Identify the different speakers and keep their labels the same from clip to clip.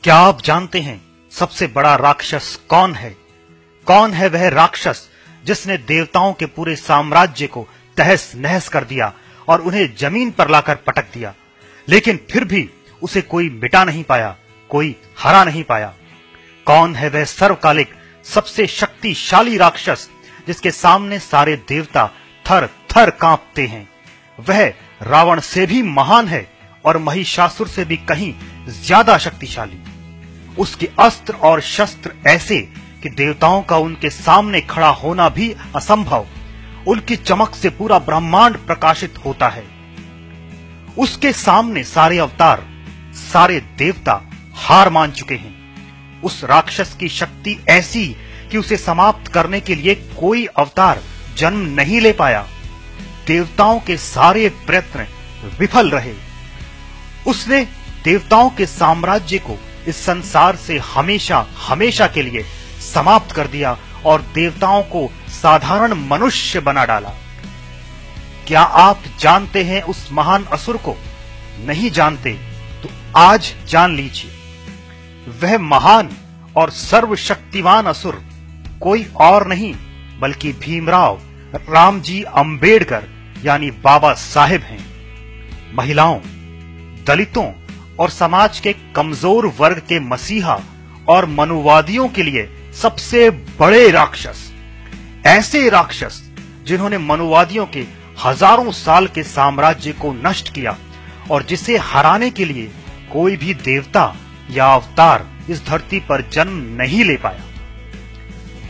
Speaker 1: क्या आप जानते हैं सबसे बड़ा राक्षस कौन है? कौन है वह राक्षस जिसने देवताओं के पूरे साम्राज्य को तहस नहस कर दिया और उन्हें जमीन पर लाकर पटक दिया, लेकिन फिर भी उसे कोई मिटा नहीं पाया, कोई हरा नहीं पाया? कौन है वह सर्वकालिक सबसे शक्तिशाली राक्षस जिसके सामने सारे देवता थर थर कांपते हैं? वह रावण से भी महान है और महिषासुर से भी कहीं ज्यादा शक्तिशाली। उसके अस्त्र और शस्त्र ऐसे कि देवताओं का उनके सामने खड़ा होना भी असंभव। उनकी चमक से पूरा ब्रह्मांड प्रकाशित होता है। उसके सामने सारे अवतार, सारे देवता हार मान चुके हैं। उस राक्षस की शक्ति ऐसी कि उसे समाप्त करने के लिए कोई अवतार जन्म नहीं ले पाया। देवताओं के सारे प्रयत्न विफल रहे। उसने देवताओं के साम्राज्य को इस संसार से हमेशा हमेशा के लिए समाप्त कर दिया और देवताओं को साधारण मनुष्य बना डाला। क्या आप जानते हैं उस महान असुर को? नहीं जानते तो आज जान लीजिए। वह महान और सर्वशक्तिवान असुर कोई और नहीं बल्कि भीमराव रामजी अंबेडकर यानी बाबा साहेब हैं। महिलाओं, दलितों और समाज के कमजोर वर्ग के मसीहा और मनुवादियों के लिए सबसे बड़े राक्षस, ऐसे राक्षस जिन्होंने मनुवादियों के हजारों साल के साम्राज्य को नष्ट किया और जिसे हराने के लिए कोई भी देवता या अवतार इस धरती पर जन्म नहीं ले पाया।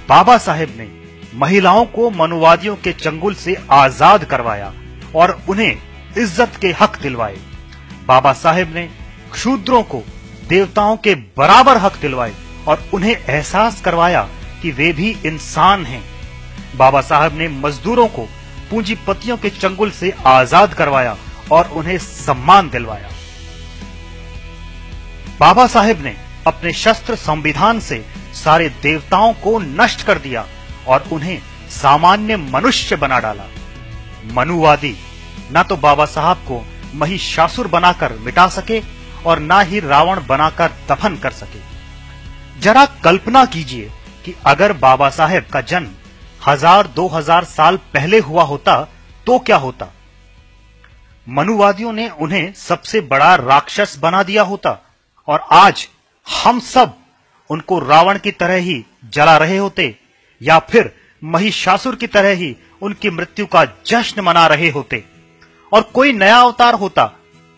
Speaker 1: बाबा साहेब ने महिलाओं को मनुवादियों के चंगुल से आजाद करवाया और उन्हें इज्जत के हक दिलवाए। बाबा साहेब ने शूद्रों को देवताओं के बराबर हक दिलवाए और उन्हें एहसास करवाया कि वे भी इंसान हैं। बाबा साहब ने मजदूरों को पूंजीपतियों के चंगुल से आजाद करवाया और उन्हें सम्मान दिलवाया। बाबा साहेब ने अपने शस्त्र संविधान से सारे देवताओं को नष्ट कर दिया और उन्हें सामान्य मनुष्य बना डाला। मनुवादी न तो बाबा साहब को महिषासुर बनाकर मिटा सके और ना ही रावण बनाकर दफन कर सके। जरा कल्पना कीजिए कि अगर बाबा साहेब का जन्म 1000-2000 साल पहले हुआ होता तो क्या होता? मनुवादियों ने उन्हें सबसे बड़ा राक्षस बना दिया होता और आज हम सब उनको रावण की तरह ही जला रहे होते या फिर महिषासुर की तरह ही उनकी मृत्यु का जश्न मना रहे होते और कोई नया अवतार होता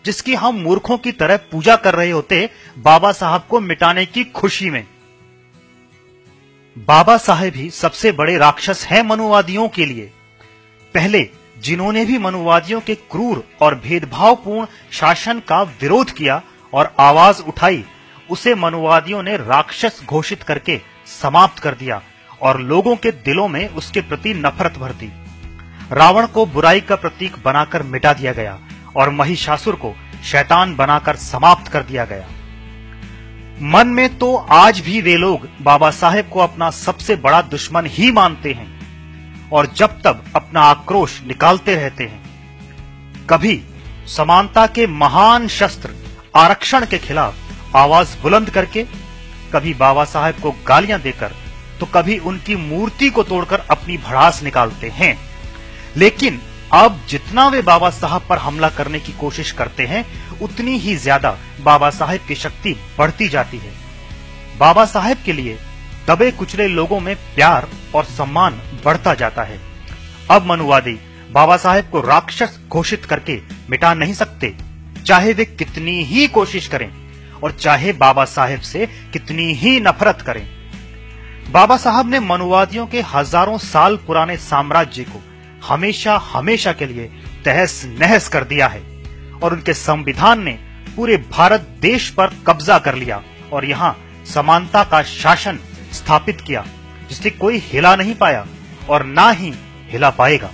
Speaker 1: जिसकी हम मूर्खों की तरह पूजा कर रहे होते बाबा साहब को मिटाने की खुशी में। बाबा साहेब ही सबसे बड़े राक्षस हैं मनुवादियों के लिए। पहले जिन्होंने भी मनुवादियों के क्रूर और भेदभावपूर्ण शासन का विरोध किया और आवाज उठाई, उसे मनुवादियों ने राक्षस घोषित करके समाप्त कर दिया और लोगों के दिलों में उसके प्रति नफरत भर दी। रावण को बुराई का प्रतीक बनाकर मिटा दिया गया और महिषासुर को शैतान बनाकर समाप्त कर दिया गया। मन में तो आज भी वे लोग बाबा साहेब को अपना सबसे बड़ा दुश्मन ही मानते हैं और जब तक अपना आक्रोश निकालते रहते हैं। कभी समानता के महान शस्त्र आरक्षण के खिलाफ आवाज बुलंद करके, कभी बाबा साहेब को गालियां देकर, तो कभी उनकी मूर्ति को तोड़कर अपनी भड़ास निकालते हैं। लेकिन अब जितना वे बाबा साहब पर हमला करने की कोशिश करते हैं उतनी ही ज्यादा बाबा साहेब की शक्ति बढ़ती जाती है। बाबा साहेब के लिए दबे कुचले लोगों में प्यार और सम्मान बढ़ता जाता है। अब मनुवादी बाबा साहेब को राक्षस घोषित करके मिटा नहीं सकते, चाहे वे कितनी ही कोशिश करें और चाहे बाबा साहेब से कितनी ही नफरत करें। बाबा साहब ने मनुवादियों के हजारों साल पुराने साम्राज्य को हमेशा हमेशा के लिए तहस नहस कर दिया है और उनके संविधान ने पूरे भारत देश पर कब्जा कर लिया और यहाँ समानता का शासन स्थापित किया जिससे कोई हिला नहीं पाया और ना ही हिला पाएगा।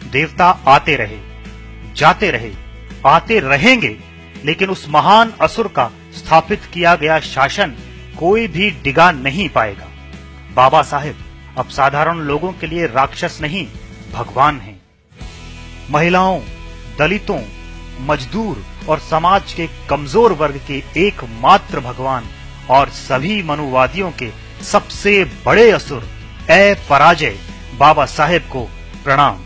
Speaker 1: देवता आते रहे, जाते रहे, आते रहेंगे, लेकिन उस महान असुर का स्थापित किया गया शासन कोई भी डिगा नहीं पाएगा। बाबा साहेब अब साधारण लोगों के लिए राक्षस नहीं, भगवान हैं। महिलाओं, दलितों, मजदूर और समाज के कमजोर वर्ग के एकमात्र भगवान और सभी मनुवादियों के सबसे बड़े असुर ए पराजय बाबा साहेब को प्रणाम।